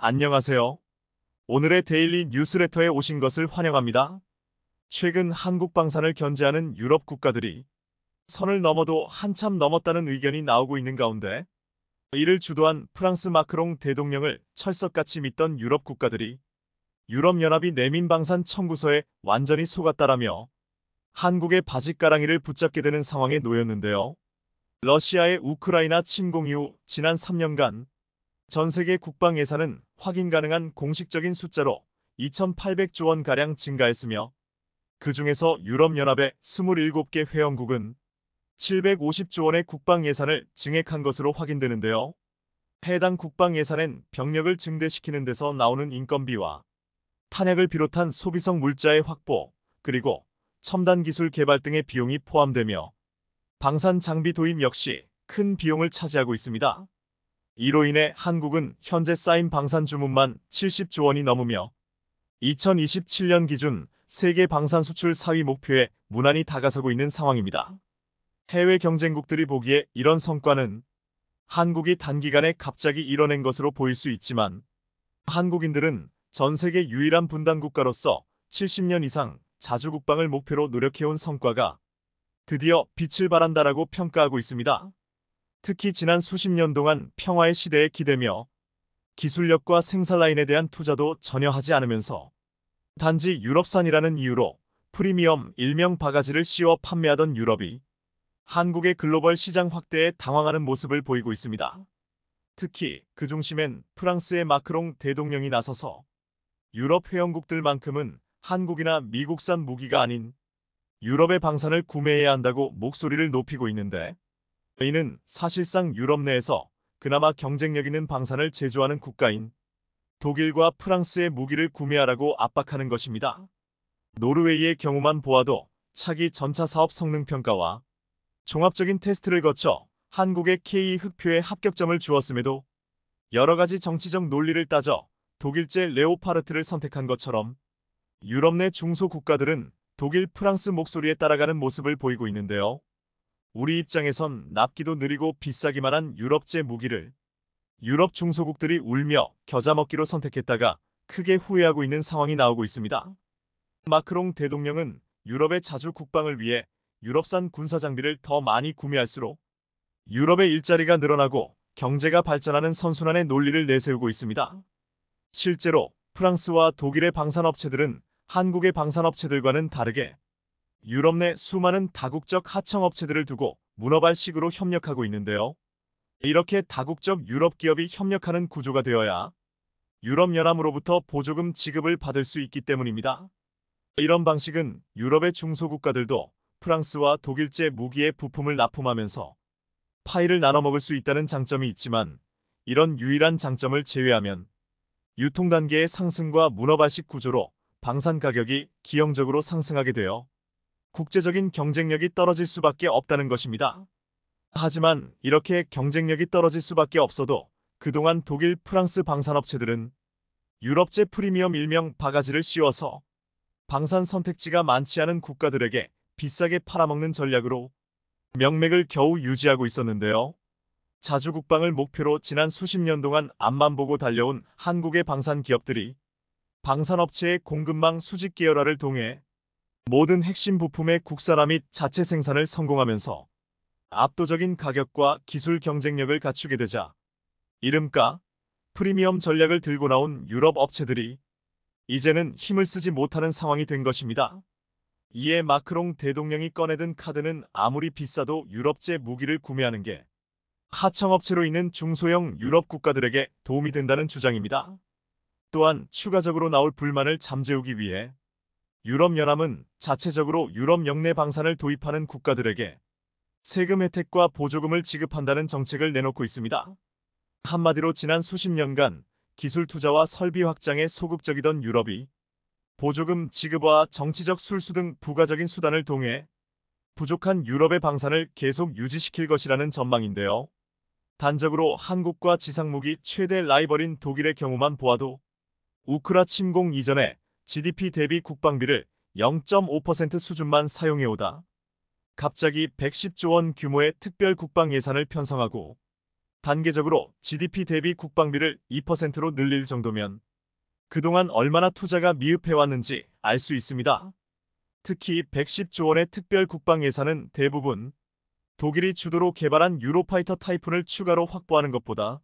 안녕하세요. 오늘의 데일리 뉴스레터에 오신 것을 환영합니다. 최근 한국 방산을 견제하는 유럽 국가들이 선을 넘어도 한참 넘었다는 의견이 나오고 있는 가운데 이를 주도한 프랑스 마크롱 대통령을 철석같이 믿던 유럽 국가들이 유럽연합이 내민 방산 청구서에 완전히 속았다라며 한국의 바짓가랑이를 붙잡게 되는 상황에 놓였는데요. 러시아의 우크라이나 침공 이후 지난 3년간 전 세계 국방 예산은 확인 가능한 공식적인 숫자로 2,800조 원가량 증가했으며 그 중에서 유럽연합의 27개 회원국은 750조 원의 국방 예산을 증액한 것으로 확인되는데요. 해당 국방 예산엔 병력을 증대시키는 데서 나오는 인건비와 탄약을 비롯한 소비성 물자의 확보, 그리고 첨단 기술 개발 등의 비용이 포함되며 방산 장비 도입 역시 큰 비용을 차지하고 있습니다. 이로 인해 한국은 현재 쌓인 방산 주문만 70조 원이 넘으며 2027년 기준 세계 방산 수출 4위 목표에 무난히 다가서고 있는 상황입니다. 해외 경쟁국들이 보기에 이런 성과는 한국이 단기간에 갑자기 이뤄낸 것으로 보일 수 있지만 한국인들은 전 세계 유일한 분단 국가로서 70년 이상 자주 국방을 목표로 노력해온 성과가 드디어 빛을 발한다라고 평가하고 있습니다. 특히 지난 수십 년 동안 평화의 시대에 기대며 기술력과 생산라인에 대한 투자도 전혀 하지 않으면서 단지 유럽산이라는 이유로 프리미엄 일명 바가지를 씌워 판매하던 유럽이 한국의 글로벌 시장 확대에 당황하는 모습을 보이고 있습니다. 특히 그 중심엔 프랑스의 마크롱 대통령이 나서서 유럽 회원국들만큼은 한국이나 미국산 무기가 아닌 유럽의 방산을 구매해야 한다고 목소리를 높이고 있는데 이는 사실상 유럽 내에서 그나마 경쟁력 있는 방산을 제조하는 국가인 독일과 프랑스의 무기를 구매하라고 압박하는 것입니다. 노르웨이의 경우만 보아도 차기 전차 사업 성능 평가와 종합적인 테스트를 거쳐 한국의 K 흑표에 합격점을 주었음에도 여러가지 정치적 논리를 따져 독일제 레오파르트를 선택한 것처럼 유럽 내 중소국가들은 독일, 프랑스 목소리에 따라가는 모습을 보이고 있는데요. 우리 입장에선 납기도 느리고 비싸기만 한 유럽제 무기를 유럽 중소국들이 울며 겨자 먹기로 선택했다가 크게 후회하고 있는 상황이 나오고 있습니다. 마크롱 대통령은 유럽의 자주 국방을 위해 유럽산 군사장비를 더 많이 구매할수록 유럽의 일자리가 늘어나고 경제가 발전하는 선순환의 논리를 내세우고 있습니다. 실제로 프랑스와 독일의 방산업체들은 한국의 방산업체들과는 다르게 유럽 내 수많은 다국적 하청업체들을 두고 문어발식으로 협력하고 있는데요. 이렇게 다국적 유럽 기업이 협력하는 구조가 되어야 유럽연합으로부터 보조금 지급을 받을 수 있기 때문입니다. 이런 방식은 유럽의 중소국가들도 프랑스와 독일제 무기의 부품을 납품하면서 파이를 나눠 먹을 수 있다는 장점이 있지만 이런 유일한 장점을 제외하면 유통 단계의 상승과 문어발식 구조로 방산 가격이 기형적으로 상승하게 되어 국제적인 경쟁력이 떨어질 수밖에 없다는 것입니다. 하지만 이렇게 경쟁력이 떨어질 수밖에 없어도 그동안 독일, 프랑스 방산업체들은 유럽제 프리미엄 일명 바가지를 씌워서 방산 선택지가 많지 않은 국가들에게 비싸게 팔아먹는 전략으로 명맥을 겨우 유지하고 있었는데요. 자주 국방을 목표로 지난 수십 년 동안 앞만 보고 달려온 한국의 방산 기업들이 방산업체의 공급망 수직 계열화를 통해 모든 핵심 부품의 국산화 및 자체 생산을 성공하면서 압도적인 가격과 기술 경쟁력을 갖추게 되자 이름과 프리미엄 전략을 들고 나온 유럽 업체들이 이제는 힘을 쓰지 못하는 상황이 된 것입니다. 이에 마크롱 대통령이 꺼내든 카드는 아무리 비싸도 유럽제 무기를 구매하는 게 하청업체로 있는 중소형 유럽 국가들에게 도움이 된다는 주장입니다. 또한 추가적으로 나올 불만을 잠재우기 위해 유럽연합은 자체적으로 유럽 영내 방산을 도입하는 국가들에게 세금 혜택과 보조금을 지급한다는 정책을 내놓고 있습니다. 한마디로 지난 수십 년간 기술 투자와 설비 확장에 소극적이던 유럽이 보조금 지급과 정치적 술수 등 부가적인 수단을 통해 부족한 유럽의 방산을 계속 유지시킬 것이라는 전망인데요. 단적으로 한국과 지상무기 최대 라이벌인 독일의 경우만 보아도 우크라 침공 이전에 GDP 대비 국방비를 0.5% 수준만 사용해오다 갑자기 110조 원 규모의 특별 국방 예산을 편성하고 단계적으로 GDP 대비 국방비를 2%로 늘릴 정도면 그동안 얼마나 투자가 미흡해왔는지 알 수 있습니다. 특히 110조 원의 특별 국방 예산은 대부분 독일이 주도로 개발한 유로파이터 타이푼을 추가로 확보하는 것보다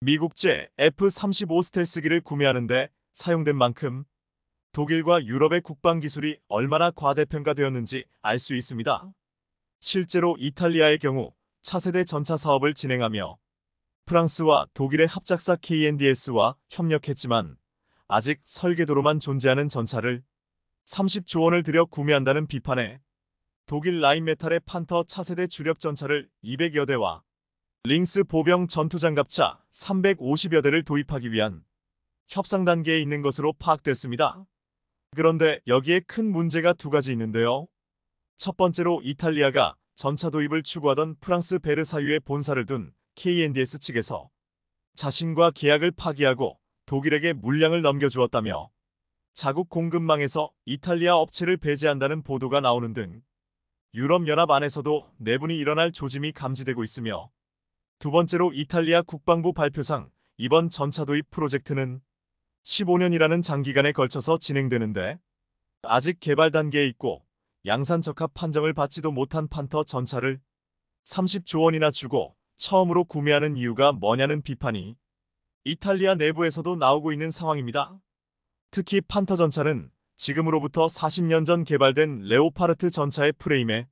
미국제 F-35 스텔스기를 구매하는데 사용된 만큼 독일과 유럽의 국방 기술이 얼마나 과대평가되었는지 알 수 있습니다. 실제로 이탈리아의 경우 차세대 전차 사업을 진행하며 프랑스와 독일의 합작사 KNDS와 협력했지만 아직 설계도로만 존재하는 전차를 30조 원을 들여 구매한다는 비판에 독일 라인메탈의 판터 차세대 주력 전차를 200여 대와 링스 보병 전투장갑차 350여 대를 도입하기 위한 협상 단계에 있는 것으로 파악됐습니다. 그런데 여기에 큰 문제가 두 가지 있는데요. 첫 번째로 이탈리아가 전차 도입을 추구하던 프랑스 베르사유에 본사를 둔 KNDS 측에서 자신과 계약을 파기하고 독일에게 물량을 넘겨주었다며 자국 공급망에서 이탈리아 업체를 배제한다는 보도가 나오는 등 유럽연합 안에서도 내분이 일어날 조짐이 감지되고 있으며, 두 번째로 이탈리아 국방부 발표상 이번 전차 도입 프로젝트는 15년이라는 장기간에 걸쳐서 진행되는데 아직 개발 단계에 있고 양산 적합 판정을 받지도 못한 판터 전차를 30조 원이나 주고 처음으로 구매하는 이유가 뭐냐는 비판이 이탈리아 내부에서도 나오고 있는 상황입니다. 특히 판터 전차는 지금으로부터 40년 전 개발된 레오파르트 전차의 프레임에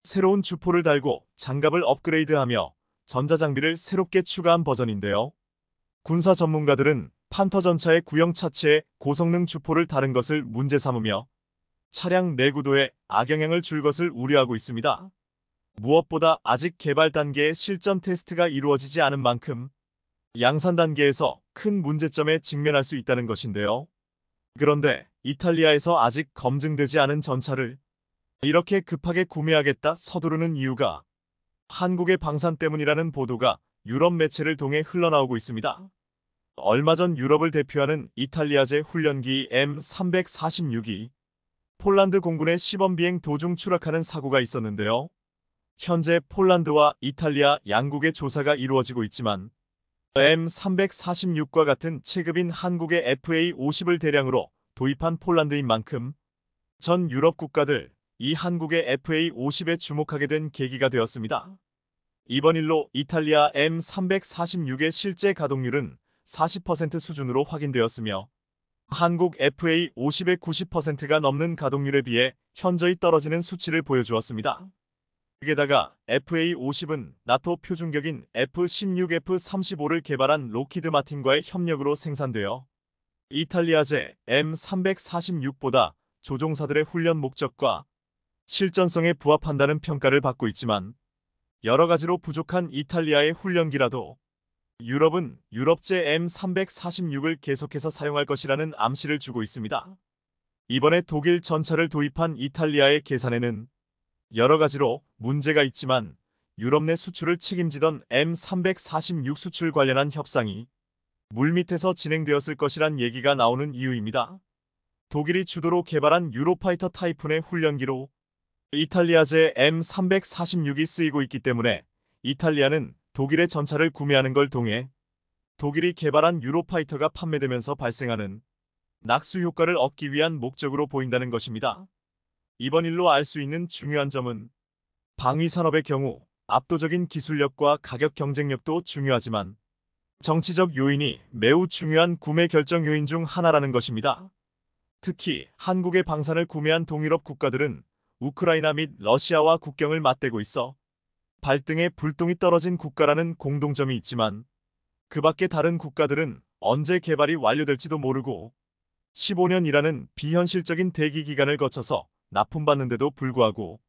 새로운 주포를 달고 장갑을 업그레이드하며 전자장비를 새롭게 추가한 버전인데요. 군사 전문가들은 판터 전차의 구형 차체에 고성능 주포를 다른 것을 문제 삼으며 차량 내구도에 악영향을 줄 것을 우려하고 있습니다. 무엇보다 아직 개발 단계의 실전 테스트가 이루어지지 않은 만큼 양산 단계에서 큰 문제점에 직면할 수 있다는 것인데요. 그런데 이탈리아에서 아직 검증되지 않은 전차를 이렇게 급하게 구매하겠다 서두르는 이유가 한국의 방산 때문이라는 보도가 유럽 매체를 통해 흘러나오고 있습니다. 얼마 전 유럽을 대표하는 이탈리아제 훈련기 M346이 폴란드 공군의 시범 비행 도중 추락하는 사고가 있었는데요. 현재 폴란드와 이탈리아 양국의 조사가 이루어지고 있지만 M346과 같은 체급인 한국의 FA50을 대량으로 도입한 폴란드인 만큼 전 유럽 국가들 이 한국의 FA50에 주목하게 된 계기가 되었습니다. 이번 일로 이탈리아 M346의 실제 가동률은 40% 수준으로 확인되었으며 한국 FA50의 90%가 넘는 가동률에 비해 현저히 떨어지는 수치를 보여주었습니다. 게다가 FA50은 나토 표준격인 F-16, F-35를 개발한 로키드 마틴과의 협력으로 생산되어 이탈리아제 M346보다 조종사들의 훈련 목적과 실전성에 부합한다는 평가를 받고 있지만 여러 가지로 부족한 이탈리아의 훈련기라도 유럽은 유럽제 M346을 계속해서 사용할 것이라는 암시를 주고 있습니다. 이번에 독일 전차를 도입한 이탈리아의 계산에는 여러 가지로 문제가 있지만 유럽 내 수출을 책임지던 M346 수출 관련한 협상이 물밑에서 진행되었을 것이란 얘기가 나오는 이유입니다. 독일이 주도로 개발한 유로파이터 타이푼의 훈련기로 이탈리아제 M346이 쓰이고 있기 때문에 이탈리아는 독일의 전차를 구매하는 걸 통해 독일이 개발한 유로파이터가 판매되면서 발생하는 낙수 효과를 얻기 위한 목적으로 보인다는 것입니다. 이번 일로 알 수 있는 중요한 점은 방위산업의 경우 압도적인 기술력과 가격 경쟁력도 중요하지만 정치적 요인이 매우 중요한 구매 결정 요인 중 하나라는 것입니다. 특히 한국의 방산을 구매한 동유럽 국가들은 우크라이나 및 러시아와 국경을 맞대고 있어 발등에 불똥이 떨어진 국가라는 공동점이 있지만 그 밖의 다른 국가들은 언제 개발이 완료될지도 모르고 15년이라는 비현실적인 대기 기간을 거쳐서 납품받는데도 불구하고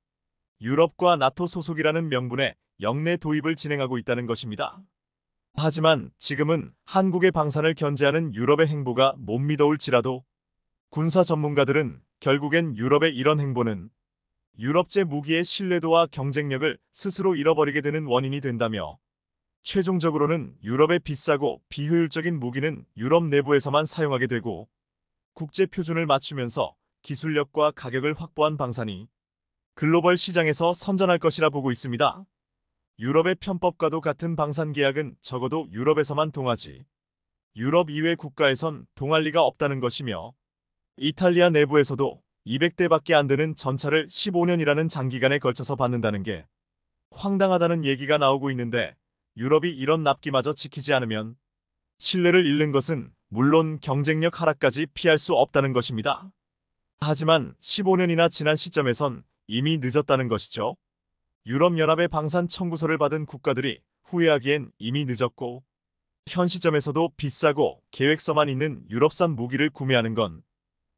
유럽과 나토 소속이라는 명분에 영내 도입을 진행하고 있다는 것입니다. 하지만 지금은 한국의 방산을 견제하는 유럽의 행보가 못 믿어올지라도 군사 전문가들은 결국엔 유럽의 이런 행보는 유럽제 무기의 신뢰도와 경쟁력을 스스로 잃어버리게 되는 원인이 된다며 최종적으로는 유럽의 비싸고 비효율적인 무기는 유럽 내부에서만 사용하게 되고 국제 표준을 맞추면서 기술력과 가격을 확보한 방산이 글로벌 시장에서 선전할 것이라 보고 있습니다. 유럽의 편법과도 같은 방산 계약은 적어도 유럽에서만 통하지 유럽 이외 국가에선 통할 리가 없다는 것이며 이탈리아 내부에서도 200대밖에 안 되는 전차를 15년이라는 장기간에 걸쳐서 받는다는 게 황당하다는 얘기가 나오고 있는데 유럽이 이런 납기마저 지키지 않으면 신뢰를 잃는 것은 물론 경쟁력 하락까지 피할 수 없다는 것입니다. 하지만 15년이나 지난 시점에선 이미 늦었다는 것이죠. 유럽연합의 방산 청구서를 받은 국가들이 후회하기엔 이미 늦었고 현 시점에서도 비싸고 계획서만 있는 유럽산 무기를 구매하는 건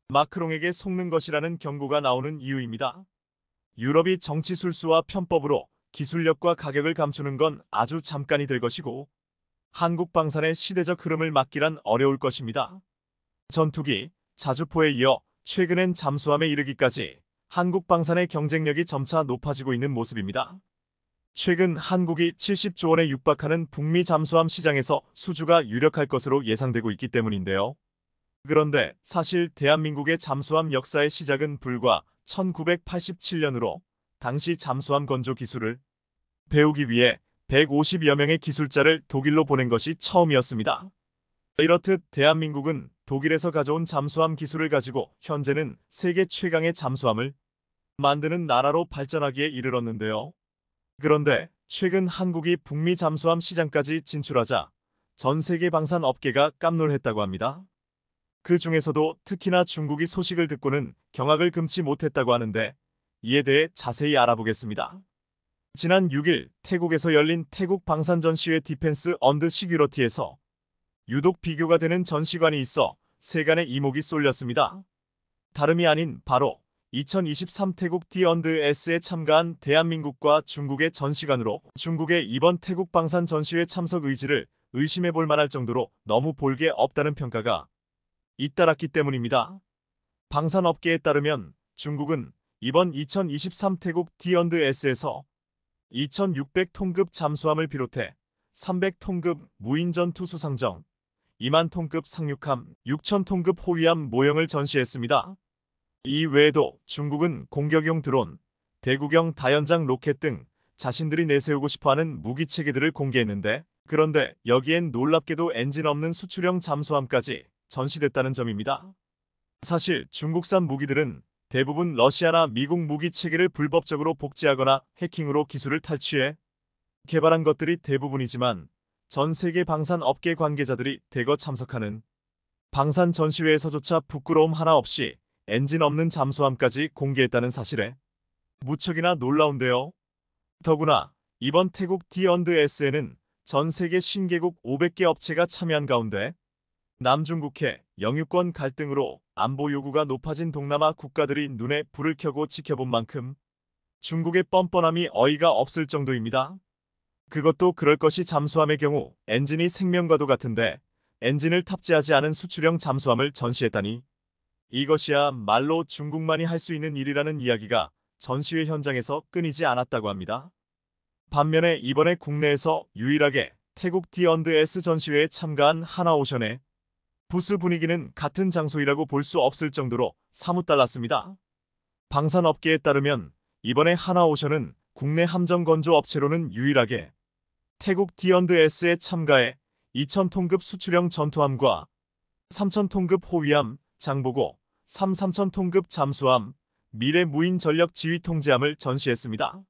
마크롱에게 속는 것이라는 경고가 나오는 이유입니다. 유럽이 정치 술수와 편법으로 기술력과 가격을 감추는 건 아주 잠깐이 될 것이고 한국 방산의 시대적 흐름을 막기란 어려울 것입니다. 전투기, 자주포에 이어 최근엔 잠수함에 이르기까지 한국 방산의 경쟁력이 점차 높아지고 있는 모습입니다. 최근 한국이 70조 원에 육박하는 북미 잠수함 시장에서 수주가 유력할 것으로 예상되고 있기 때문인데요. 그런데 사실 대한민국의 잠수함 역사의 시작은 불과 1987년으로 당시 잠수함 건조 기술을 배우기 위해 150여 명의 기술자를 독일로 보낸 것이 처음이었습니다. 이렇듯 대한민국은 독일에서 가져온 잠수함 기술을 가지고 현재는 세계 최강의 잠수함을 만드는 나라로 발전하기에 이르렀는데요. 그런데 최근 한국이 북미 잠수함 시장까지 진출하자 전 세계 방산 업계가 깜놀했다고 합니다. 그 중에서도 특히나 중국이 소식을 듣고는 경악을 금치 못했다고 하는데 이에 대해 자세히 알아보겠습니다. 지난 6일 태국에서 열린 태국 방산 전시회 디펜스 언드 시큐러티에서 유독 비교가 되는 전시관이 있어 세간의 이목이 쏠렸습니다. 다름이 아닌 바로 2023 태국 D&S에 참가한 대한민국과 중국의 전시관으로 중국의 이번 태국 방산 전시회 참석 의지를 의심해볼 만할 정도로 너무 볼 게 없다는 평가가 잇따랐기 때문입니다. 방산업계에 따르면 중국은 이번 2023 태국 D&S에서 2600톤급 잠수함을 비롯해 300톤급 무인전투 수상정, 2만톤급 상륙함, 6000톤급 호위함 모형을 전시했습니다. 이 외에도 중국은 공격용 드론, 대구경 다연장 로켓 등 자신들이 내세우고 싶어하는 무기체계들을 공개했는데 그런데 여기엔 놀랍게도 엔진 없는 수출형 잠수함까지 전시됐다는 점입니다. 사실 중국산 무기들은 대부분 러시아나 미국 무기체계를 불법적으로 복제하거나 해킹으로 기술을 탈취해 개발한 것들이 대부분이지만 전 세계 방산 업계 관계자들이 대거 참석하는 방산 전시회에서조차 부끄러움 하나 없이 엔진 없는 잠수함까지 공개했다는 사실에 무척이나 놀라운데요. 더구나 이번 태국 D&S에는 전 세계 신개국 500개 업체가 참여한 가운데 남중국해 영유권 갈등으로 안보 요구가 높아진 동남아 국가들이 눈에 불을 켜고 지켜본 만큼 중국의 뻔뻔함이 어이가 없을 정도입니다. 그것도 그럴 것이 잠수함의 경우 엔진이 생명과도 같은데 엔진을 탑재하지 않은 수출형 잠수함을 전시했다니 이것이야 말로 중국만이 할 수 있는 일이라는 이야기가 전시회 현장에서 끊이지 않았다고 합니다. 반면에 이번에 국내에서 유일하게 태국 D&S 전시회에 참가한 하나오션의 부스 분위기는 같은 장소이라고 볼 수 없을 정도로 사뭇 달랐습니다. 방산업계에 따르면 이번에 하나오션은 국내 함정 건조 업체로는 유일하게 태국 D&S에 참가해 2000톤급 수출형 전투함과 3000톤급 호위함, 장보고 3000톤급 잠수함, 미래 무인 전력 지휘 통제함을 전시했습니다.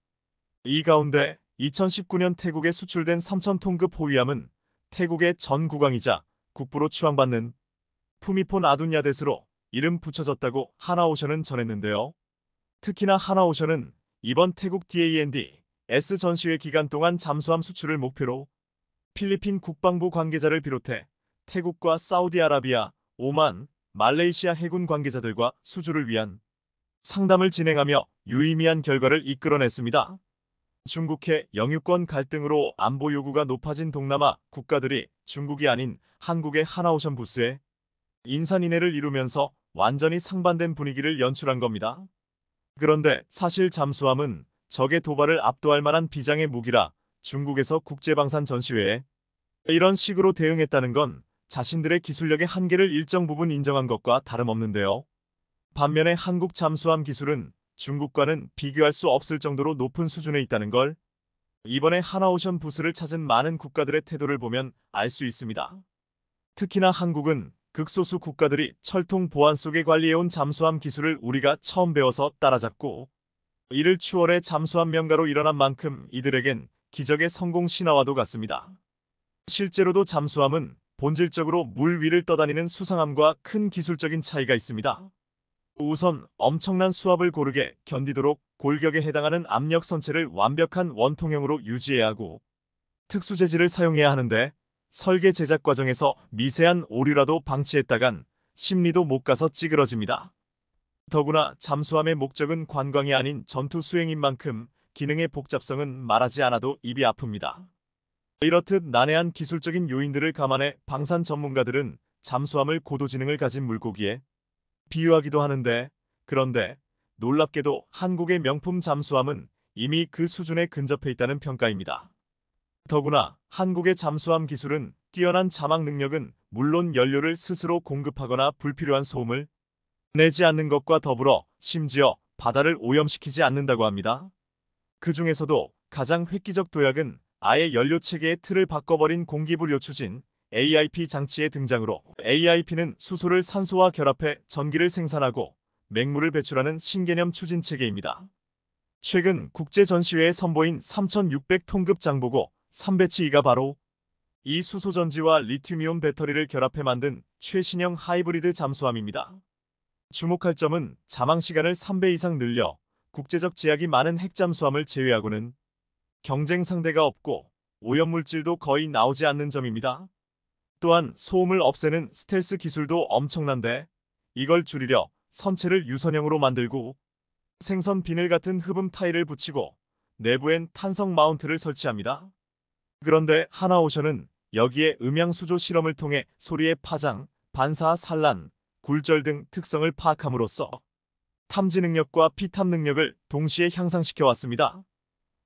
이 가운데 2019년 태국에 수출된 3000톤급 호위함은 태국의 전 국왕이자 국부로 추앙받는 푸미폰 아둔야댓으로 이름 붙여졌다고 하나오션은 전했는데요. 특히나 하나오션은 이번 태국 D&S 전시회 기간 동안 잠수함 수출을 목표로 필리핀 국방부 관계자를 비롯해 태국과 사우디아라비아, 오만, 말레이시아 해군 관계자들과 수주를 위한 상담을 진행하며 유의미한 결과를 이끌어냈습니다. 중국해 영유권 갈등으로 안보 요구가 높아진 동남아 국가들이 중국이 아닌 한국의 하나오션 부스에 인산인해를 이루면서 완전히 상반된 분위기를 연출한 겁니다. 그런데 사실 잠수함은 적의 도발을 압도할 만한 비장의 무기라 중국에서 국제방산 전시회에 이런 식으로 대응했다는 건 자신들의 기술력의 한계를 일정 부분 인정한 것과 다름없는데요. 반면에 한국 잠수함 기술은 중국과는 비교할 수 없을 정도로 높은 수준에 있다는 걸 이번에 하나오션 부스를 찾은 많은 국가들의 태도를 보면 알 수 있습니다. 특히나 한국은 극소수 국가들이 철통 보안 속에 관리해온 잠수함 기술을 우리가 처음 배워서 따라잡고 이를 추월해 잠수함 명가로 일어난 만큼 이들에겐 기적의 성공 신화와도 같습니다. 실제로도 잠수함은 본질적으로 물 위를 떠다니는 수상함과 큰 기술적인 차이가 있습니다. 우선 엄청난 수압을 고르게 견디도록 골격에 해당하는 압력 선체를 완벽한 원통형으로 유지해야 하고 특수 재질을 사용해야 하는데 설계 제작 과정에서 미세한 오류라도 방치했다간 심리도 못 가서 찌그러집니다. 더구나 잠수함의 목적은 관광이 아닌 전투 수행인 만큼 기능의 복잡성은 말하지 않아도 입이 아픕니다. 이렇듯 난해한 기술적인 요인들을 감안해 방산 전문가들은 잠수함을 고도지능을 가진 물고기에 비유하기도 하는데, 그런데 놀랍게도 한국의 명품 잠수함은 이미 그 수준에 근접해 있다는 평가입니다. 더구나 한국의 잠수함 기술은 뛰어난 자막 능력은 물론 연료를 스스로 공급하거나 불필요한 소음을 내지 않는 것과 더불어 심지어 바다를 오염시키지 않는다고 합니다. 그 중에서도 가장 획기적 도약은 아예 연료 체계의 틀을 바꿔버린 공기불요 추진 AIP 장치의 등장으로 AIP는 수소를 산소와 결합해 전기를 생산하고 맹물을 배출하는 신개념 추진 체계입니다. 최근 국제전시회에 선보인 3600톤급 장보고 3배치2가 바로 이 수소전지와 리튬이온 배터리를 결합해 만든 최신형 하이브리드 잠수함입니다. 주목할 점은 자망 시간을 3배 이상 늘려 국제적 제약이 많은 핵잠수함을 제외하고는 경쟁 상대가 없고 오염물질도 거의 나오지 않는 점입니다. 또한 소음을 없애는 스텔스 기술도 엄청난데 이걸 줄이려 선체를 유선형으로 만들고 생선 비늘 같은 흡음 타일을 붙이고 내부엔 탄성 마운트를 설치합니다. 그런데 하나오션은 여기에 음향수조 실험을 통해 소리의 파장, 반사 산란, 굴절 등 특성을 파악함으로써 탐지 능력과 피탐 능력을 동시에 향상시켜 왔습니다.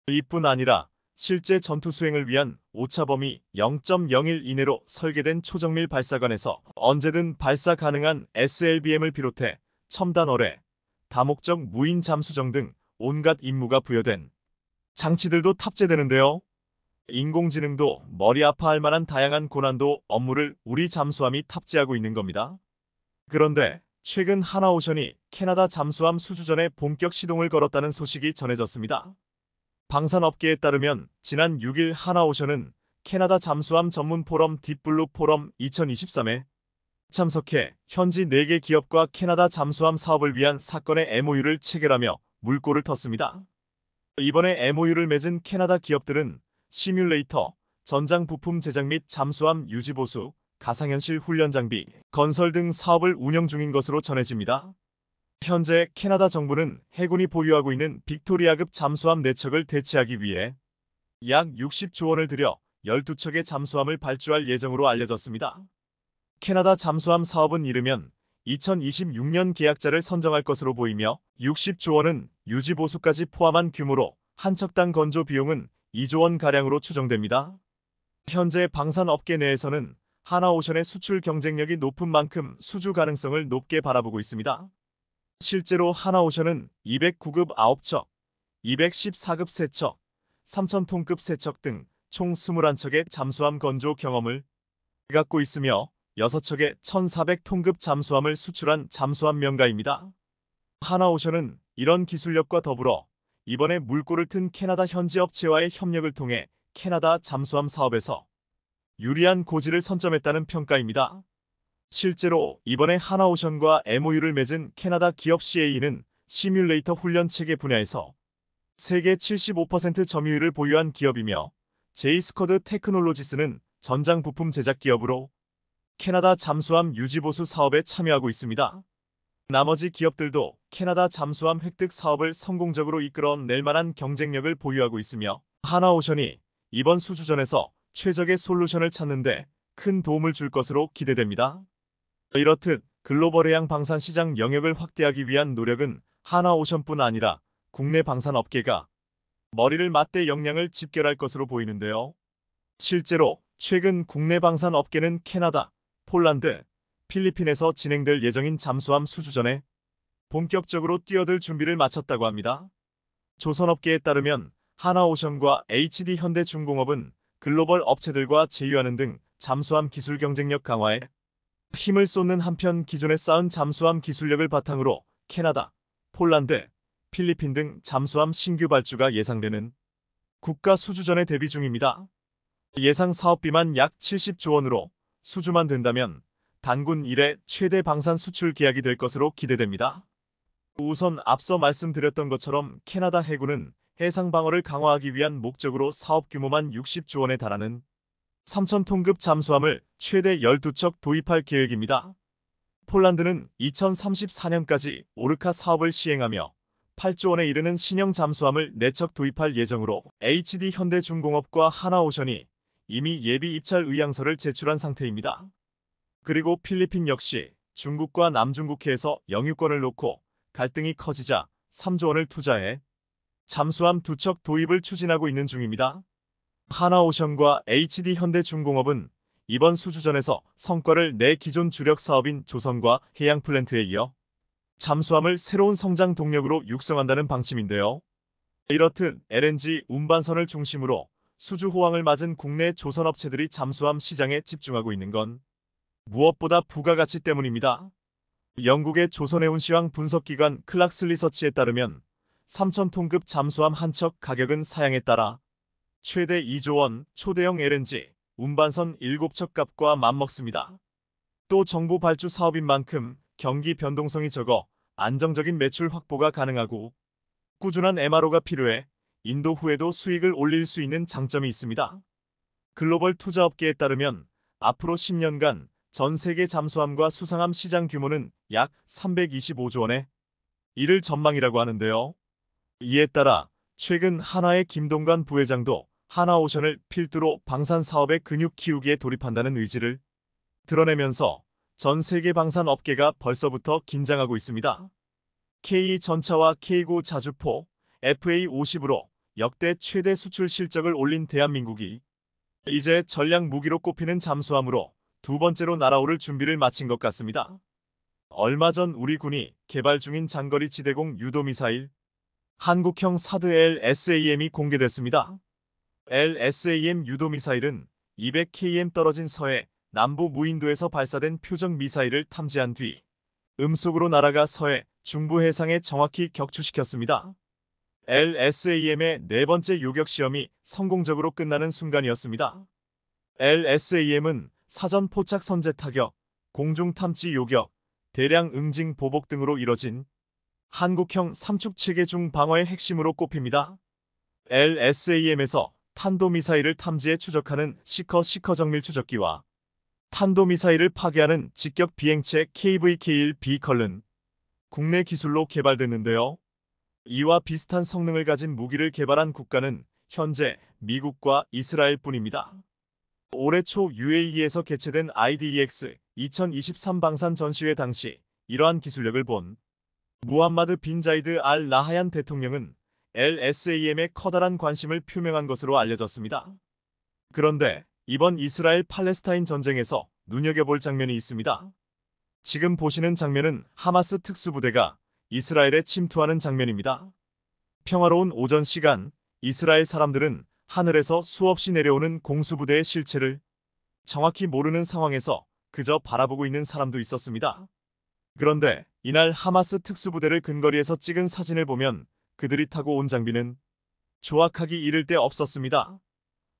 이뿐 아니라 실제 전투 수행을 위한 오차 범위 0.01 이내로 설계된 초정밀 발사관에서 언제든 발사 가능한 SLBM을 비롯해 첨단 어뢰, 다목적 무인 잠수정 등 온갖 임무가 부여된 장치들도 탑재되는데요. 인공지능도 머리 아파할 만한 다양한 고난도 업무를 우리 잠수함이 탑재하고 있는 겁니다. 그런데 최근 하나오션이 캐나다 잠수함 수주전에 본격 시동을 걸었다는 소식이 전해졌습니다. 방산업계에 따르면 지난 6일 하나오션은 캐나다 잠수함 전문 포럼 딥블루 포럼 2023에 참석해 현지 4개 기업과 캐나다 잠수함 사업을 위한 사건의 MOU를 체결하며 물꼬를 텄습니다. 이번에 MOU를 맺은 캐나다 기업들은 시뮬레이터, 전장 부품 제작 및 잠수함 유지보수, 가상현실 훈련 장비, 건설 등 사업을 운영 중인 것으로 전해집니다. 현재 캐나다 정부는 해군이 보유하고 있는 빅토리아급 잠수함 4척을 대체하기 위해 약 60조 원을 들여 12척의 잠수함을 발주할 예정으로 알려졌습니다. 캐나다 잠수함 사업은 이르면 2026년 계약자를 선정할 것으로 보이며 60조 원은 유지보수까지 포함한 규모로 한 척당 건조 비용은 2조 원가량으로 추정됩니다. 현재 방산업계 내에서는 하나오션의 수출 경쟁력이 높은 만큼 수주 가능성을 높게 바라보고 있습니다. 실제로 하나오션은 209급 9척, 214급 3척, 3000톤급 3척 등 총 21척의 잠수함 건조 경험을 갖고 있으며 6척의 1400톤급 잠수함을 수출한 잠수함 명가입니다. 하나오션은 이런 기술력과 더불어 이번에 물꼬를 튼 캐나다 현지 업체와의 협력을 통해 캐나다 잠수함 사업에서 유리한 고지를 선점했다는 평가입니다. 실제로 이번에 하나오션과 MOU를 맺은 캐나다 기업 CAE는 시뮬레이터 훈련 체계 분야에서 세계 75% 점유율을 보유한 기업이며 제이스쿼드 테크놀로지스는 전장 부품 제작 기업으로 캐나다 잠수함 유지보수 사업에 참여하고 있습니다. 나머지 기업들도 캐나다 잠수함 획득 사업을 성공적으로 이끌어낼 만한 경쟁력을 보유하고 있으며 하나오션이 이번 수주전에서 최적의 솔루션을 찾는데 큰 도움을 줄 것으로 기대됩니다. 이렇듯 글로벌 해양 방산 시장 영역을 확대하기 위한 노력은 하나오션뿐 아니라 국내 방산업계가 머리를 맞대 역량을 집결할 것으로 보이는데요. 실제로 최근 국내 방산업계는 캐나다, 폴란드, 필리핀에서 진행될 예정인 잠수함 수주전에 본격적으로 뛰어들 준비를 마쳤다고 합니다. 조선업계에 따르면 하나오션과 HD 현대중공업은 글로벌 업체들과 제휴하는 등 잠수함 기술 경쟁력 강화에 힘을 쏟는 한편 기존에 쌓은 잠수함 기술력을 바탕으로 캐나다, 폴란드, 필리핀 등 잠수함 신규 발주가 예상되는 국가 수주전에 대비 중입니다. 예상 사업비만 약 70조 원으로 수주만 된다면 단군 이래 최대 방산 수출 계약이 될 것으로 기대됩니다. 우선 앞서 말씀드렸던 것처럼 캐나다 해군은 해상 방어를 강화하기 위한 목적으로 사업 규모만 60조 원에 달하는 3,000톤급 잠수함을 최대 12척 도입할 계획입니다. 폴란드는 2034년까지 오르카 사업을 시행하며 8조 원에 이르는 신형 잠수함을 4척 도입할 예정으로 HD 현대중공업과 하나오션이 이미 예비 입찰 의향서를 제출한 상태입니다. 그리고 필리핀 역시 중국과 남중국해에서 영유권을 놓고 갈등이 커지자 3조 원을 투자해 잠수함 2척 도입을 추진하고 있는 중입니다. 하나오션과 HD 현대중공업은 이번 수주전에서 성과를 내 기존 주력 사업인 조선과 해양플랜트에 이어 잠수함을 새로운 성장 동력으로 육성한다는 방침인데요. 이렇듯 LNG 운반선을 중심으로 수주 호황을 맞은 국내 조선업체들이 잠수함 시장에 집중하고 있는 건 무엇보다 부가가치 때문입니다. 영국의 조선해운시황 분석기관 클락스 리서치에 따르면 3,000톤급 잠수함 한 척 가격은 사양에 따라 최대 2조 원, 초대형 LNG 운반선 7척 값과 맞먹습니다. 또 정부 발주 사업인 만큼 경기 변동성이 적어 안정적인 매출 확보가 가능하고 꾸준한 MRO가 필요해 인도 후에도 수익을 올릴 수 있는 장점이 있습니다. 글로벌 투자업계에 따르면 앞으로 10년간 전 세계 잠수함과 수상함 시장 규모는 약 325조 원에 이를 전망이라고 하는데요. 이에 따라 최근 한화의 김동관 부회장도 하나오션을 필두로 방산 사업의 근육 키우기에 돌입한다는 의지를 드러내면서 전 세계 방산 업계가 벌써부터 긴장하고 있습니다. K2전차와 K9 자주포, FA50으로 역대 최대 수출 실적을 올린 대한민국이 이제 전략 무기로 꼽히는 잠수함으로 두 번째로 날아오를 준비를 마친 것 같습니다. 얼마 전 우리 군이 개발 중인 장거리 지대공 유도미사일 한국형 사드 LSAM이 공개됐습니다. LSAM 유도미사일은 200km 떨어진 서해 남부 무인도에서 발사된 표적 미사일을 탐지한 뒤 음속으로 날아가 서해 중부 해상에 정확히 격추시켰습니다. LSAM의 네 번째 요격 시험이 성공적으로 끝나는 순간이었습니다. LSAM은 사전 포착 선제 타격, 공중 탐지 요격, 대량 응징 보복 등으로 이뤄진 한국형 삼축 체계 중 방어의 핵심으로 꼽힙니다. LSAM에서 탄도미사일을 탐지해 추적하는 시커 정밀 추적기와 탄도미사일을 파괴하는 직격 비행체 KVK-1B 컬은 국내 기술로 개발됐는데요. 이와 비슷한 성능을 가진 무기를 개발한 국가는 현재 미국과 이스라엘뿐입니다. 올해 초 UAE에서 개최된 IDEX 2023 방산 전시회 당시 이러한 기술력을 본 무함마드 빈 자이드 알 나하얀 대통령은 LSAM에 커다란 관심을 표명한 것으로 알려졌습니다. 그런데 이번 이스라엘 팔레스타인 전쟁에서 눈여겨볼 장면이 있습니다. 지금 보시는 장면은 하마스 특수부대가 이스라엘에 침투하는 장면입니다. 평화로운 오전 시간, 이스라엘 사람들은 하늘에서 수없이 내려오는 공수부대의 실체를 정확히 모르는 상황에서 그저 바라보고 있는 사람도 있었습니다. 그런데 이날 하마스 특수부대를 근거리에서 찍은 사진을 보면 그들이 타고 온 장비는 조악하기 이를 데 없었습니다.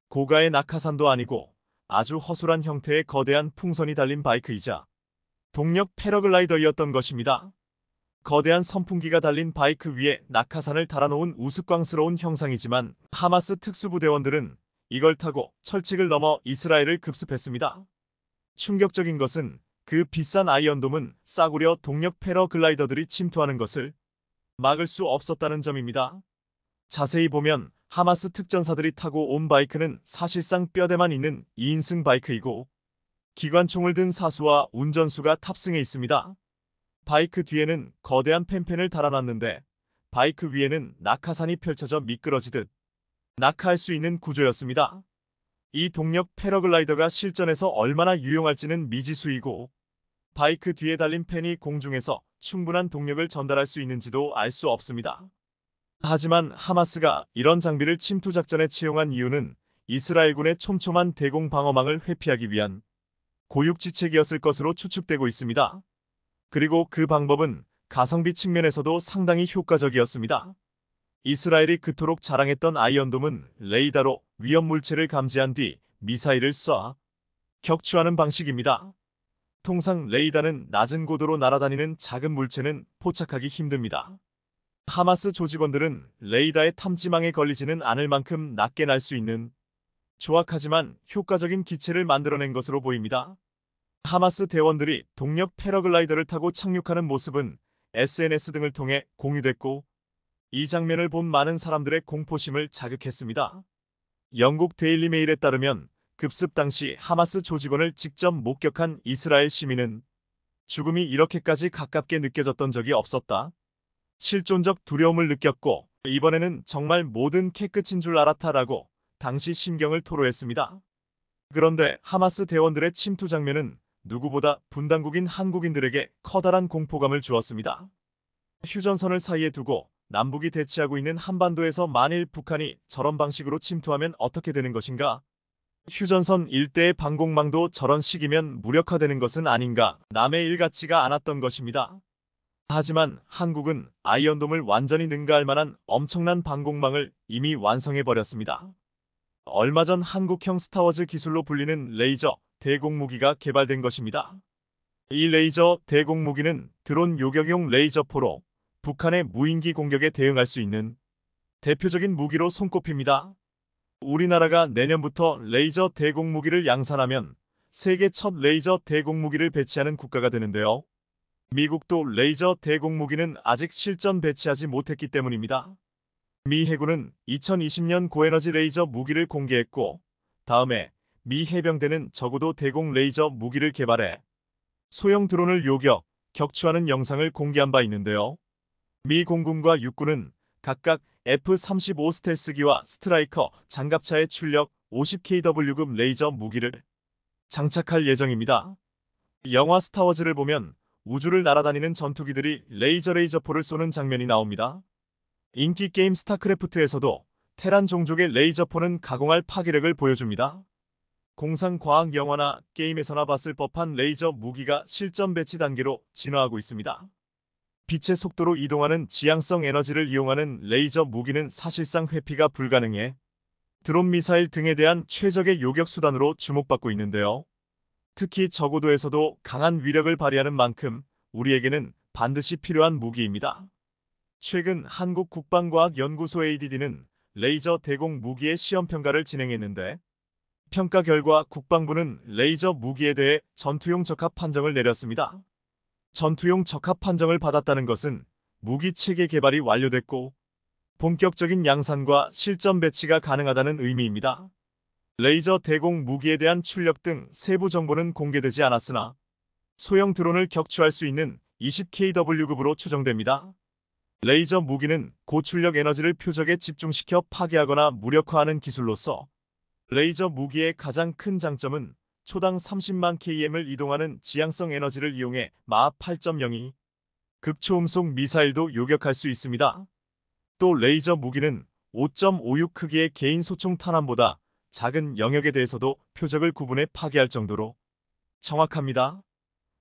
고가의 낙하산도 아니고 아주 허술한 형태의 거대한 풍선이 달린 바이크이자 동력 패러글라이더였던 것입니다. 거대한 선풍기가 달린 바이크 위에 낙하산을 달아놓은 우스꽝스러운 형상이지만 하마스 특수부대원들은 이걸 타고 철책을 넘어 이스라엘을 급습했습니다. 충격적인 것은 그 비싼 아이언돔은 싸구려 동력 패러글라이더들이 침투하는 것을 막을 수 없었다는 점입니다. 자세히 보면 하마스 특전사들이 타고 온 바이크는 사실상 뼈대만 있는 2인승 바이크이고 기관총을 든 사수와 운전수가 탑승해 있습니다. 바이크 뒤에는 거대한 펜펜을 달아놨는데 바이크 위에는 낙하산이 펼쳐져 미끄러지듯 낙하할 수 있는 구조였습니다. 이 동력 패러글라이더가 실전에서 얼마나 유용할지는 미지수이고 바이크 뒤에 달린 펜이 공중에서 충분한 동력을 전달할 수 있는지도 알 수 없습니다. 하지만 하마스가 이런 장비를 침투 작전에 채용한 이유는 이스라엘군의 촘촘한 대공 방어망을 회피하기 위한 고육지책이었을 것으로 추측되고 있습니다. 그리고 그 방법은 가성비 측면에서도 상당히 효과적이었습니다. 이스라엘이 그토록 자랑했던 아이언돔은 레이더로 위험 물체를 감지한 뒤 미사일을 쏴 격추하는 방식입니다. 통상 레이더는 낮은 고도로 날아다니는 작은 물체는 포착하기 힘듭니다. 하마스 조직원들은 레이더의 탐지망에 걸리지는 않을 만큼 낮게 날 수 있는 조악하지만 효과적인 기체를 만들어낸 것으로 보입니다. 하마스 대원들이 동력 패러글라이더를 타고 착륙하는 모습은 SNS 등을 통해 공유됐고 이 장면을 본 많은 사람들의 공포심을 자극했습니다. 영국 데일리 메일에 따르면 급습 당시 하마스 조직원을 직접 목격한 이스라엘 시민은 죽음이 이렇게까지 가깝게 느껴졌던 적이 없었다. 실존적 두려움을 느꼈고 이번에는 정말 모든 깨끗인 줄 알았다라고 당시 심경을 토로했습니다. 그런데 하마스 대원들의 침투 장면은 누구보다 분당국인 한국인들에게 커다란 공포감을 주었습니다. 휴전선을 사이에 두고 남북이 대치하고 있는 한반도에서 만일 북한이 저런 방식으로 침투하면 어떻게 되는 것인가? 휴전선 일대의 방공망도 저런 식이면 무력화되는 것은 아닌가? 남의 일 같지가 않았던 것입니다. 하지만 한국은 아이언돔을 완전히 능가할 만한 엄청난 방공망을 이미 완성해버렸습니다. 얼마 전 한국형 스타워즈 기술로 불리는 레이저 대공무기가 개발된 것입니다. 이 레이저 대공무기는 드론 요격용 레이저포로 북한의 무인기 공격에 대응할 수 있는 대표적인 무기로 손꼽힙니다. 우리나라가 내년부터 레이저 대공무기를 양산하면 세계 첫 레이저 대공무기를 배치하는 국가가 되는데요. 미국도 레이저 대공무기는 아직 실전 배치하지 못했기 때문입니다. 미 해군은 2020년 고에너지 레이저 무기를 공개했고 다음에 미 해병대는 적어도 대공 레이저 무기를 개발해 소형 드론을 요격, 격추하는 영상을 공개한 바 있는데요. 미 공군과 육군은 각각 F-35 스텔스기와 스트라이커 장갑차에 출력 50kW급 레이저 무기를 장착할 예정입니다. 영화 스타워즈를 보면 우주를 날아다니는 전투기들이 레이저포를 쏘는 장면이 나옵니다. 인기 게임 스타크래프트에서도 테란 종족의 레이저포는 가공할 파괴력을 보여줍니다. 공상과학 영화나 게임에서나 봤을 법한 레이저 무기가 실전 배치 단계로 진화하고 있습니다. 빛의 속도로 이동하는 지향성 에너지를 이용하는 레이저 무기는 사실상 회피가 불가능해 드론 미사일 등에 대한 최적의 요격 수단으로 주목받고 있는데요. 특히 저고도에서도 강한 위력을 발휘하는 만큼 우리에게는 반드시 필요한 무기입니다. 최근 한국국방과학연구소 ADD는 레이저 대공 무기의 시험평가를 진행했는데 평가 결과 국방부는 레이저 무기에 대해 전투용 적합 판정을 내렸습니다. 전투용 적합 판정을 받았다는 것은 무기 체계 개발이 완료됐고 본격적인 양산과 실전 배치가 가능하다는 의미입니다. 레이저 대공 무기에 대한 출력 등 세부 정보는 공개되지 않았으나 소형 드론을 격추할 수 있는 20kW급으로 추정됩니다. 레이저 무기는 고출력 에너지를 표적에 집중시켜 파괴하거나 무력화하는 기술로서 레이저 무기의 가장 큰 장점은 초당 30만 km을 이동하는 지향성 에너지를 이용해 마하 8.02 극초음속 미사일도 요격할 수 있습니다. 또 레이저 무기는 5.56 크기의 개인 소총 탄환보다 작은 영역에 대해서도 표적을 구분해 파괴할 정도로 정확합니다.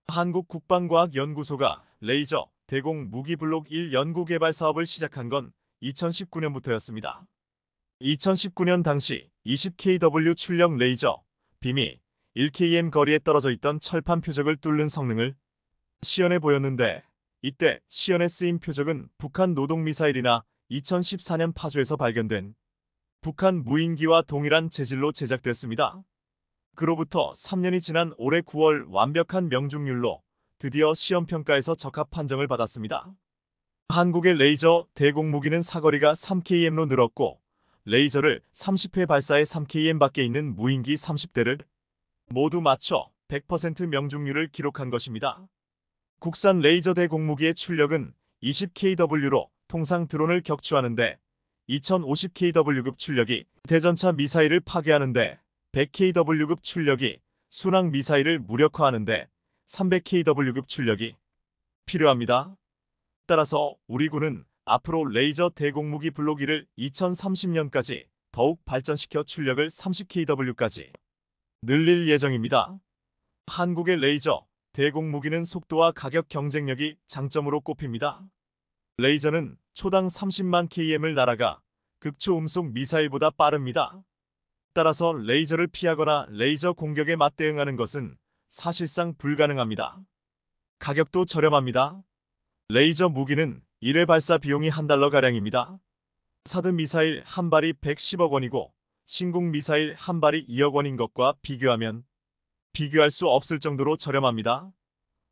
한국국방과학연구소가 레이저 대공 무기 블록 1 연구개발 사업을 시작한 건 2019년부터였습니다. 2019년 당시 20kW 출력 레이저 빔이 1km 거리에 떨어져 있던 철판 표적을 뚫는 성능을 시연해 보였는데 이때 시연에 쓰인 표적은 북한 노동미사일이나 2014년 파주에서 발견된 북한 무인기와 동일한 재질로 제작됐습니다. 그로부터 3년이 지난 올해 9월 완벽한 명중률로 드디어 시험평가에서 적합 판정을 받았습니다. 한국의 레이저 대공무기는 사거리가 3km로 늘었고 레이저를 30회 발사해 3km 밖에 있는 무인기 30대를 모두 맞춰 100% 명중률을 기록한 것입니다. 국산 레이저 대공무기의 출력은 20kW로 통상 드론을 격추하는데 2050kW급 출력이 대전차 미사일을 파괴하는데 100kW급 출력이 순항 미사일을 무력화하는데 300kW급 출력이 필요합니다. 따라서 우리 군은 앞으로 레이저 대공무기 블록1을 2030년까지 더욱 발전시켜 출력을 30kW까지 늘릴 예정입니다. 한국의 레이저 대공무기는 속도와 가격 경쟁력이 장점으로 꼽힙니다. 레이저는 초당 30만 km을 날아가 극초음속 미사일보다 빠릅니다. 따라서 레이저를 피하거나 레이저 공격에 맞대응하는 것은 사실상 불가능합니다. 가격도 저렴합니다. 레이저 무기는 1회 발사 비용이 $1가량입니다. 사드 미사일 한 발이 110억 원이고 신궁 미사일 한 발이 2억 원인 것과 비교하면 비교할 수 없을 정도로 저렴합니다.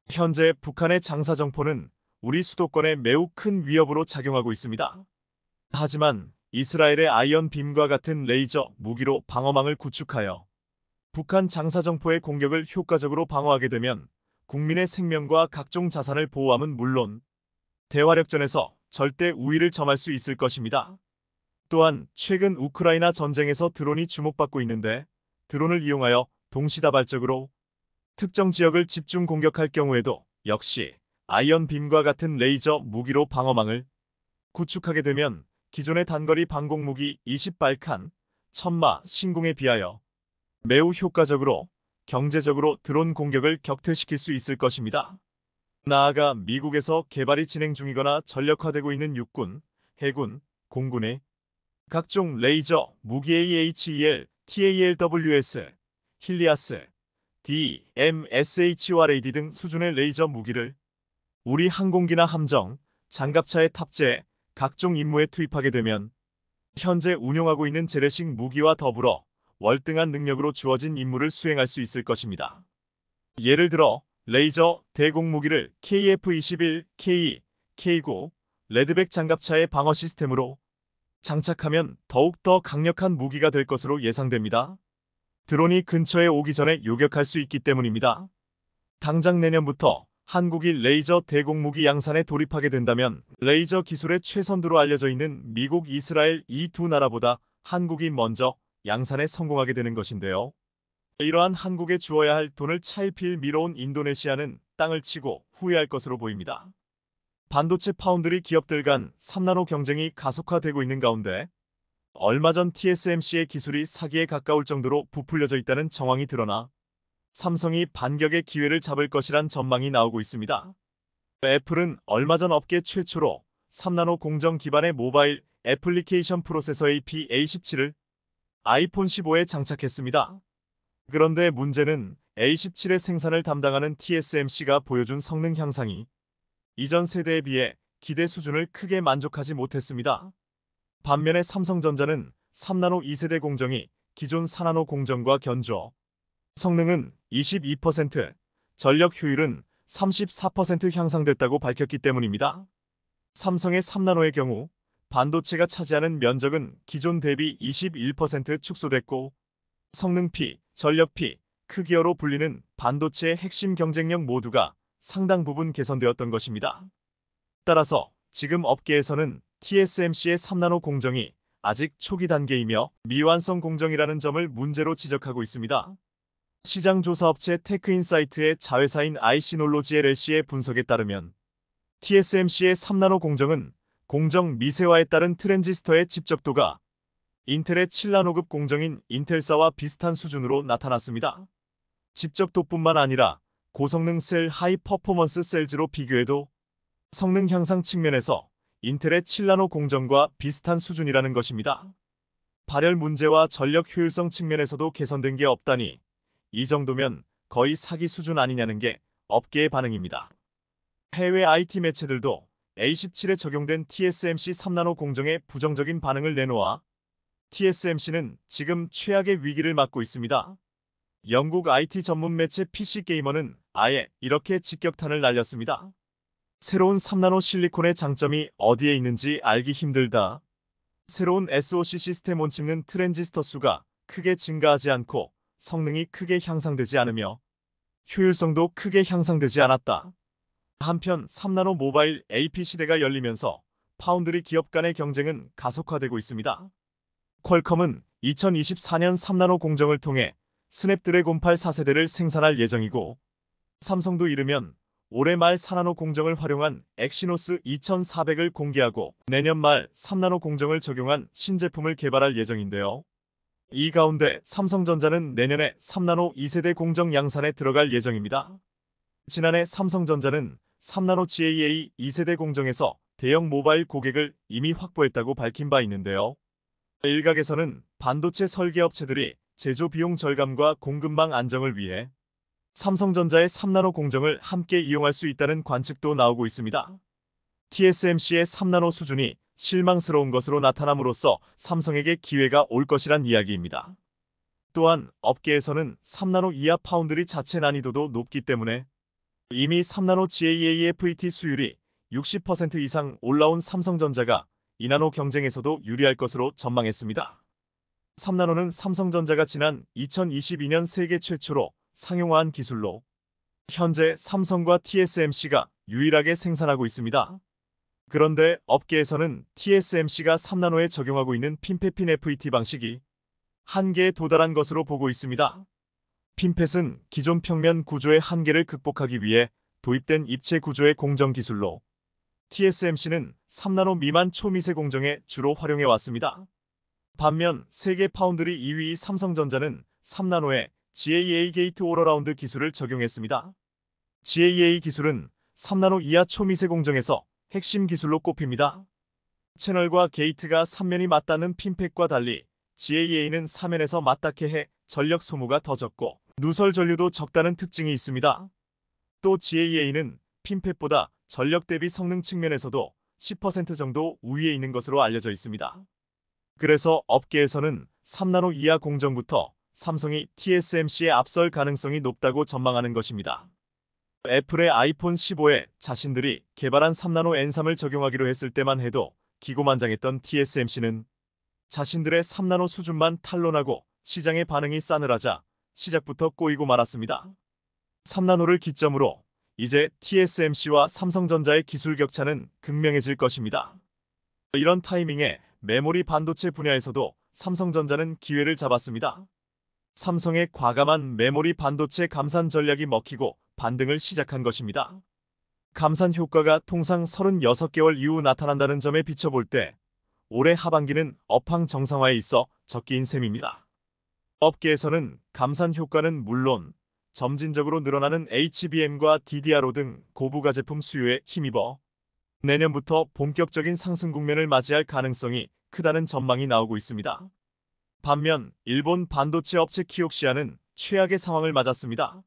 현재 북한의 장사정포는 우리 수도권에 매우 큰 위협으로 작용하고 있습니다. 하지만 이스라엘의 아이언빔과 같은 레이저 무기로 방어망을 구축하여 북한 장사정포의 공격을 효과적으로 방어하게 되면 국민의 생명과 각종 자산을 보호함은 물론 대화력전에서 절대 우위를 점할 수 있을 것입니다. 또한 최근 우크라이나 전쟁에서 드론이 주목받고 있는데 드론을 이용하여 동시다발적으로 특정 지역을 집중 공격할 경우에도 역시 아이언빔과 같은 레이저 무기로 방어망을 구축하게 되면 기존의 단거리 방공무기 20발칸, 천마, 신궁에 비하여 매우 효과적으로 경제적으로 드론 공격을 격퇴시킬 수 있을 것입니다. 나아가 미국에서 개발이 진행 중이거나 전력화되고 있는 육군, 해군, 공군의 각종 레이저 무기 AHEL, TALWS, 힐리아스, DMSHORAD 등 수준의 레이저 무기를 우리 항공기나 함정, 장갑차에 탑재해 각종 임무에 투입하게 되면 현재 운용하고 있는 재래식 무기와 더불어 월등한 능력으로 주어진 임무를 수행할 수 있을 것입니다. 예를 들어 레이저 대공무기를 KF-21, K, K9, 레드백 장갑차의 방어 시스템으로 장착하면 더욱더 강력한 무기가 될 것으로 예상됩니다. 드론이 근처에 오기 전에 요격할 수 있기 때문입니다. 당장 내년부터 한국이 레이저 대공무기 양산에 돌입하게 된다면 레이저 기술의 최선두로 알려져 있는 미국, 이스라엘 이 두 나라보다 한국이 먼저 양산에 성공하게 되는 것인데요. 이러한 한국에 주어야 할 돈을 차일피일 미뤄온 인도네시아는 땅을 치고 후회할 것으로 보입니다. 반도체 파운드리 기업들 간 3나노 경쟁이 가속화되고 있는 가운데 얼마 전 TSMC의 기술이 사기에 가까울 정도로 부풀려져 있다는 정황이 드러나 삼성이 반격의 기회를 잡을 것이란 전망이 나오고 있습니다. 애플은 얼마 전 업계 최초로 3나노 공정 기반의 모바일 애플리케이션 프로세서 AP-A17을 아이폰 15에 장착했습니다. 그런데 문제는 A17의 생산을 담당하는 TSMC가 보여준 성능 향상이 이전 세대에 비해 기대 수준을 크게 만족하지 못했습니다. 반면에 삼성전자는 3나노 2세대 공정이 기존 4나노 공정과 견주어 성능은 22%, 전력 효율은 34% 향상됐다고 밝혔기 때문입니다. 삼성의 3나노의 경우 반도체가 차지하는 면적은 기존 대비 21% 축소됐고 성능-P, 전력-P, 크기어로 불리는 반도체의 핵심 경쟁력 모두가 상당 부분 개선되었던 것입니다. 따라서 지금 업계에서는 TSMC의 3나노 공정이 아직 초기 단계이며 미완성 공정이라는 점을 문제로 지적하고 있습니다. 시장조사업체 테크인사이트의 자회사인 IC놀로지 LLC의 분석에 따르면 TSMC의 3나노 공정은 공정 미세화에 따른 트랜지스터의 집적도가 인텔의 7나노급 공정인 인텔사와 비슷한 수준으로 나타났습니다. 집적도뿐만 아니라 고성능 셀 하이 퍼포먼스 셀즈로 비교해도 성능 향상 측면에서 인텔의 7나노 공정과 비슷한 수준이라는 것입니다. 발열 문제와 전력 효율성 측면에서도 개선된 게 없다니 이 정도면 거의 사기 수준 아니냐는 게 업계의 반응입니다. 해외 IT 매체들도 A17에 적용된 TSMC 3나노 공정에 부정적인 반응을 내놓아 TSMC는 지금 최악의 위기를 맞고 있습니다. 영국 IT 전문 매체 PC게이머는 아예 이렇게 직격탄을 날렸습니다. 새로운 3나노 실리콘의 장점이 어디에 있는지 알기 힘들다. 새로운 SoC 시스템 온칩는 트랜지스터 수가 크게 증가하지 않고 성능이 크게 향상되지 않으며 효율성도 크게 향상되지 않았다. 한편 3나노 모바일 AP 시대가 열리면서 파운드리 기업 간의 경쟁은 가속화되고 있습니다. 퀄컴은 2024년 3나노 공정을 통해 스냅드래곤 8 4세대를 생산할 예정이고 삼성도 이르면 올해 말 4나노 공정을 활용한 엑시노스 2400을 공개하고 내년 말 3나노 공정을 적용한 신제품을 개발할 예정인데요. 이 가운데 삼성전자는 내년에 3나노 2세대 공정 양산에 들어갈 예정입니다. 지난해 삼성전자는 3나노 GAA 2세대 공정에서 대형 모바일 고객을 이미 확보했다고 밝힌 바 있는데요. 일각에서는 반도체 설계업체들이 제조 비용 절감과 공급망 안정을 위해 삼성전자의 3나노 공정을 함께 이용할 수 있다는 관측도 나오고 있습니다. TSMC의 3나노 수준이 실망스러운 것으로 나타남으로써 삼성에게 기회가 올 것이란 이야기입니다. 또한 업계에서는 3나노 이하 파운드리 자체 난이도도 높기 때문에 이미 3나노 GAA FET 수율이 60% 이상 올라온 삼성전자가 2나노 경쟁에서도 유리할 것으로 전망했습니다. 3나노는 삼성전자가 지난 2022년 세계 최초로 상용화한 기술로 현재 삼성과 TSMC가 유일하게 생산하고 있습니다. 그런데 업계에서는 TSMC가 3나노에 적용하고 있는 핀펫 FET 방식이 한계에 도달한 것으로 보고 있습니다. 핀펫은 기존 평면 구조의 한계를 극복하기 위해 도입된 입체 구조의 공정 기술로 TSMC는 3나노 미만 초미세 공정에 주로 활용해 왔습니다. 반면 세계 파운드리 2위 삼성전자는 3나노에 GAA 게이트 올어라운드 기술을 적용했습니다. GAA 기술은 3나노 이하 초미세 공정에서 핵심 기술로 꼽힙니다. 채널과 게이트가 3면이 맞닿는 핀펫과 달리 GAA는 4면에서 맞닿게 해 전력 소모가 더 적고 누설 전류도 적다는 특징이 있습니다. 또 GAA는 핀펫보다 전력 대비 성능 측면에서도 10% 정도 우위에 있는 것으로 알려져 있습니다. 그래서 업계에서는 3나노 이하 공정부터 삼성이 TSMC에 앞설 가능성이 높다고 전망하는 것입니다. 애플의 아이폰 15에 자신들이 개발한 3나노 N3을 적용하기로 했을 때만 해도 기고만장했던 TSMC는 자신들의 3나노 수준만 탄론하고 시장의 반응이 싸늘하자 시작부터 꼬이고 말았습니다. 3나노를 기점으로 이제 TSMC와 삼성전자의 기술 격차는 극명해질 것입니다. 이런 타이밍에 메모리 반도체 분야에서도 삼성전자는 기회를 잡았습니다. 삼성의 과감한 메모리 반도체 감산 전략이 먹히고 반등을 시작한 것입니다. 감산 효과가 통상 36개월 이후 나타난다는 점에 비춰볼 때 올해 하반기는 업황 정상화에 있어 적기인 셈입니다. 업계에서는 감산 효과는 물론 점진적으로 늘어나는 HBM과 DDR5 등 고부가 제품 수요에 힘입어 내년부터 본격적인 상승 국면을 맞이할 가능성이 크다는 전망이 나오고 있습니다. 반면 일본 반도체 업체 키옥시아는 최악의 상황을 맞았습니다.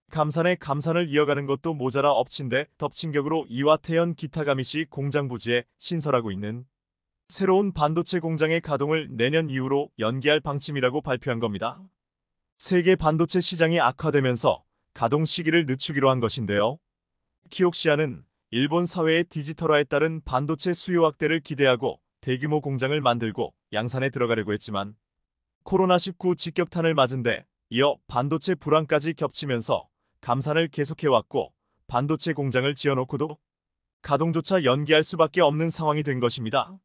감산을 이어가는 것도 모자라 엎친 데 덮친 격으로 이와테현 기타가미시 공장 부지에 신설하고 있는 새로운 반도체 공장의 가동을 내년 이후로 연기할 방침이라고 발표한 겁니다. 세계 반도체 시장이 악화되면서 가동 시기를 늦추기로 한 것인데요. 키옥시아는 일본 사회의 디지털화에 따른 반도체 수요 확대를 기대하고 대규모 공장을 만들고 양산에 들어가려고 했지만 코로나19 직격탄을 맞은 데 이어 반도체 불황까지 겹치면서 감산을 계속해왔고 반도체 공장을 지어놓고도 가동조차 연기할 수밖에 없는 상황이 된 것입니다.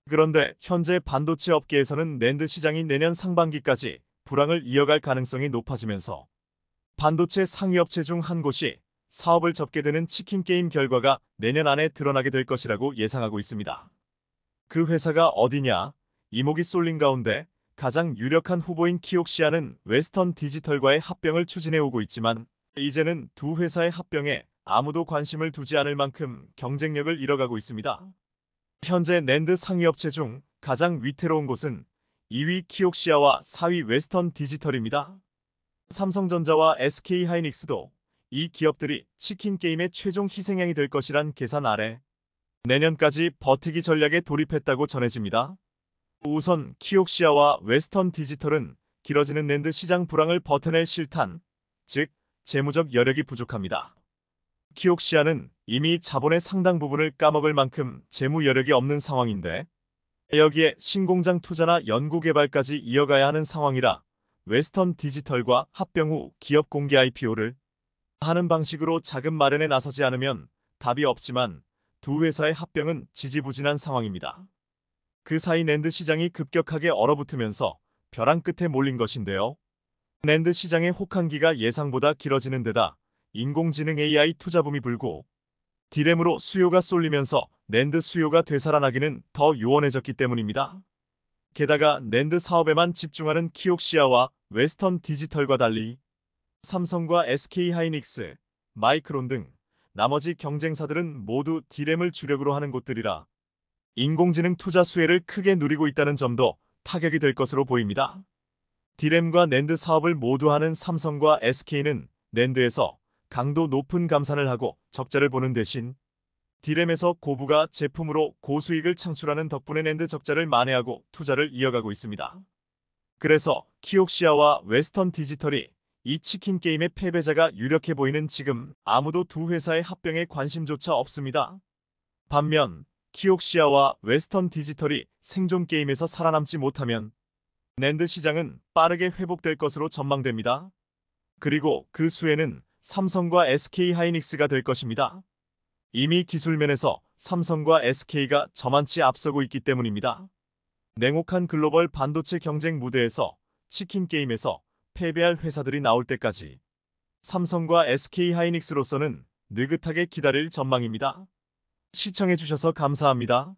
그런데 현재 반도체 업계에서는 낸드 시장이 내년 상반기까지 불황을 이어갈 가능성이 높아지면서 반도체 상위 업체 중 한 곳이 사업을 접게 되는 치킨 게임 결과가 내년 안에 드러나게 될 것이라고 예상하고 있습니다. 그 회사가 어디냐? 이목이 쏠린 가운데 가장 유력한 후보인 키옥시아는 웨스턴 디지털과의 합병을 추진해오고 있지만 이제는 두 회사의 합병에 아무도 관심을 두지 않을 만큼 경쟁력을 잃어가고 있습니다. 현재 낸드 상위 업체 중 가장 위태로운 곳은 2위 키옥시아와 4위 웨스턴 디지털입니다. 삼성전자와 SK하이닉스도 이 기업들이 치킨 게임의 최종 희생양이 될 것이란 계산 아래 내년까지 버티기 전략에 돌입했다고 전해집니다. 우선 키옥시아와 웨스턴 디지털은 길어지는 낸드 시장 불황을 버텨낼 실탄, 즉 재무적 여력이 부족합니다. 키옥시아는 이미 자본의 상당 부분을 까먹을 만큼 재무 여력이 없는 상황인데 여기에 신공장 투자나 연구개발까지 이어가야 하는 상황이라 웨스턴 디지털과 합병 후 기업 공개 IPO를 하는 방식으로 자금 마련에 나서지 않으면 답이 없지만 두 회사의 합병은 지지부진한 상황입니다. 그 사이 낸드 시장이 급격하게 얼어붙으면서 벼랑 끝에 몰린 것인데요. 낸드 시장의 혹한기가 예상보다 길어지는 데다 인공지능 AI 투자붐이 불고 디램으로 수요가 쏠리면서 낸드 수요가 되살아나기는 더 요원해졌기 때문입니다. 게다가 낸드 사업에만 집중하는 키옥시아와 웨스턴 디지털과 달리 삼성과 SK하이닉스, 마이크론 등 나머지 경쟁사들은 모두 디램을 주력으로 하는 곳들이라 인공지능 투자 수혜를 크게 누리고 있다는 점도 타격이 될 것으로 보입니다. 디램과 낸드 사업을 모두 하는 삼성과 SK는 낸드에서 강도 높은 감산을 하고 적자를 보는 대신 디램에서 고부가 제품으로 고수익을 창출하는 덕분에 낸드 적자를 만회하고 투자를 이어가고 있습니다. 그래서 키옥시아와 웨스턴 디지털이 이 치킨 게임의 패배자가 유력해 보이는 지금 아무도 두 회사의 합병에 관심조차 없습니다. 반면 키옥시아와 웨스턴 디지털이 생존 게임에서 살아남지 못하면 낸드 시장은 빠르게 회복될 것으로 전망됩니다. 그리고 그 수혜는 삼성과 SK하이닉스가 될 것입니다. 이미 기술면에서 삼성과 SK가 저만치 앞서고 있기 때문입니다. 냉혹한 글로벌 반도체 경쟁 무대에서 치킨 게임에서 패배할 회사들이 나올 때까지 삼성과 SK하이닉스로서는 느긋하게 기다릴 전망입니다. 시청해주셔서 감사합니다.